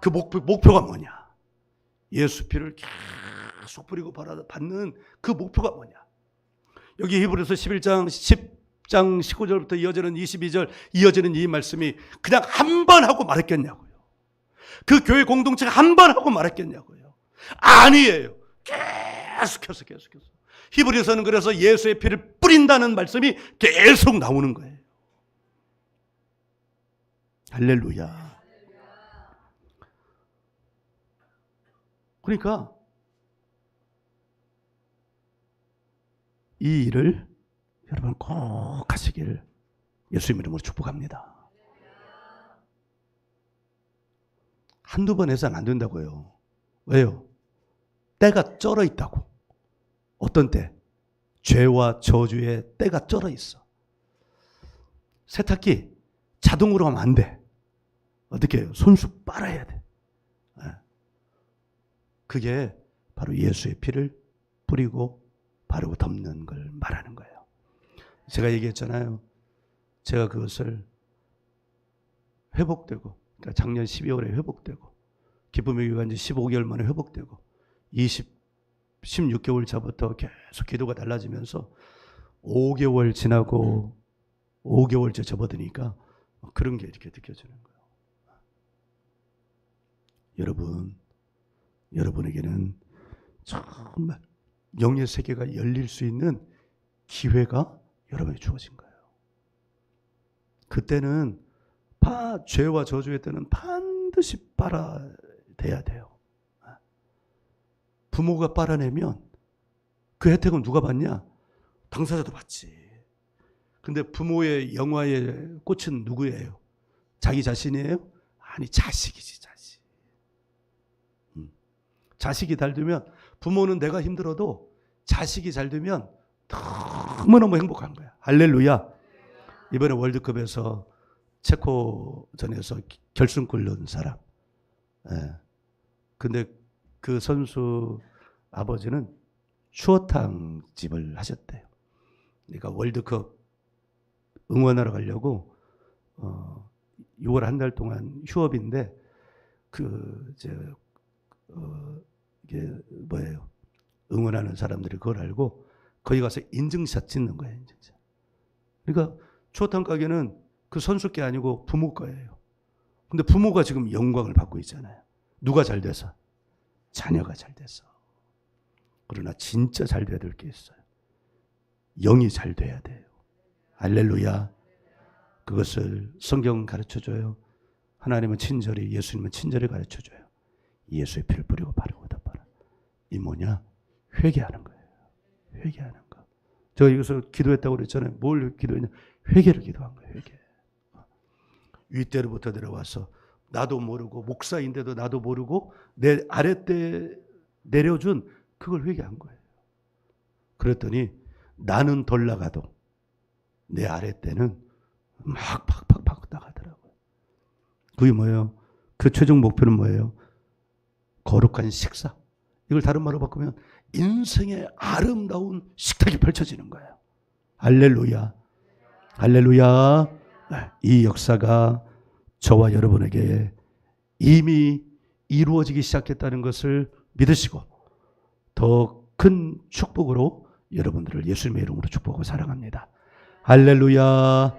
그 목표가 뭐냐? 예수 피를 계속 뿌리고 받는 그 목표가 뭐냐? 여기 히브리서 11장 10장 19절부터 이어지는 22절 이어지는 이 말씀이 그냥 한 번 하고 말했겠냐고요. 그 교회 공동체가 한 번 하고 말했겠냐고요. 아니에요. 계속해서. 히브리서는 그래서 예수의 피를 뿌린다는 말씀이 계속 나오는 거예요. 할렐루야. 그러니까 이 일을 여러분 꼭 하시길 예수님 이름으로 축복합니다. 한두 번 해서는 안 된다고요. 왜요? 때가 쩔어 있다고. 어떤 때? 죄와 저주의 때가 쩔어 있어. 세탁기 자동으로 하면 안 돼. 어떻게 해요? 손수 빨아야 돼. 그게 바로 예수의 피를 뿌리고 바르고 덮는 걸 말하는 거예요. 제가 얘기했잖아요. 제가 그것을 회복되고, 그러니까 작년 12월에 회복되고, 기쁨의 교회가 이제 15개월 만에 회복되고, 16개월 차부터 계속 기도가 달라지면서 5개월 지나고 5개월째 접어드니까 그런 게 이렇게 느껴지는 거예요. 여러분에게는 정말 영의 세계가 열릴 수 있는 기회가 여러분에게 주어진 거예요. 그때는 죄와 저주의 때는 반드시 빨아내야 돼요. 부모가 빨아내면 그 혜택은 누가 받냐? 당사자도 받지. 근데 부모의 영화의 꽃은 누구예요? 자기 자신이에요? 아니, 자식이지, 자식. 자식이 잘 되면, 부모는 내가 힘들어도 자식이 잘 되면 너무너무 행복한 거야. 할렐루야. 이번에 월드컵에서 체코전에서 결승골 넣은 사람. 근데 그 선수 아버지는 추어탕 집을 하셨대요. 그러니까 월드컵 응원하러 가려고 6월 한 달 동안 휴업인데 이게 뭐예요? 응원하는 사람들이 그걸 알고 거기 가서 인증샷 찍는 거예요. 인증샷. 그러니까 추어탕 가게는 그 선수 게 아니고 부모 거예요. 근데 부모가 지금 영광을 받고 있잖아요. 누가 잘 돼서? 자녀가 잘 돼서. 그러나 진짜 잘 돼야 될 게 있어요. 영이 잘 돼야 돼요. 할렐루야. 그것을 성경 가르쳐줘요. 하나님은 친절히, 예수님은 친절히 가르쳐줘요. 예수의 피를 뿌리고 바르고 덮어라. 이 뭐냐? 회개하는 거예요. 회개하는 거. 제가 이것을 기도했다고 그랬잖아요. 뭘 기도했냐? 회개를 기도한 거예요. 회개. 윗대로부터 내려와서 나도 모르고, 목사인데도 나도 모르고 내 아랫대 내려준 그걸 회개한 거예요. 그랬더니 나는 덜 나가도 내 아랫대는 막 팍팍팍 나가더라고요. 그게 뭐예요? 그 최종 목표는 뭐예요? 거룩한 식사. 이걸 다른 말로 바꾸면 인생의 아름다운 식탁이 펼쳐지는 거예요. 할렐루야. 할렐루야. 이 역사가 저와 여러분에게 이미 이루어지기 시작했다는 것을 믿으시고 더 큰 축복으로 여러분들을 예수님의 이름으로 축복하고 사랑합니다. 할렐루야.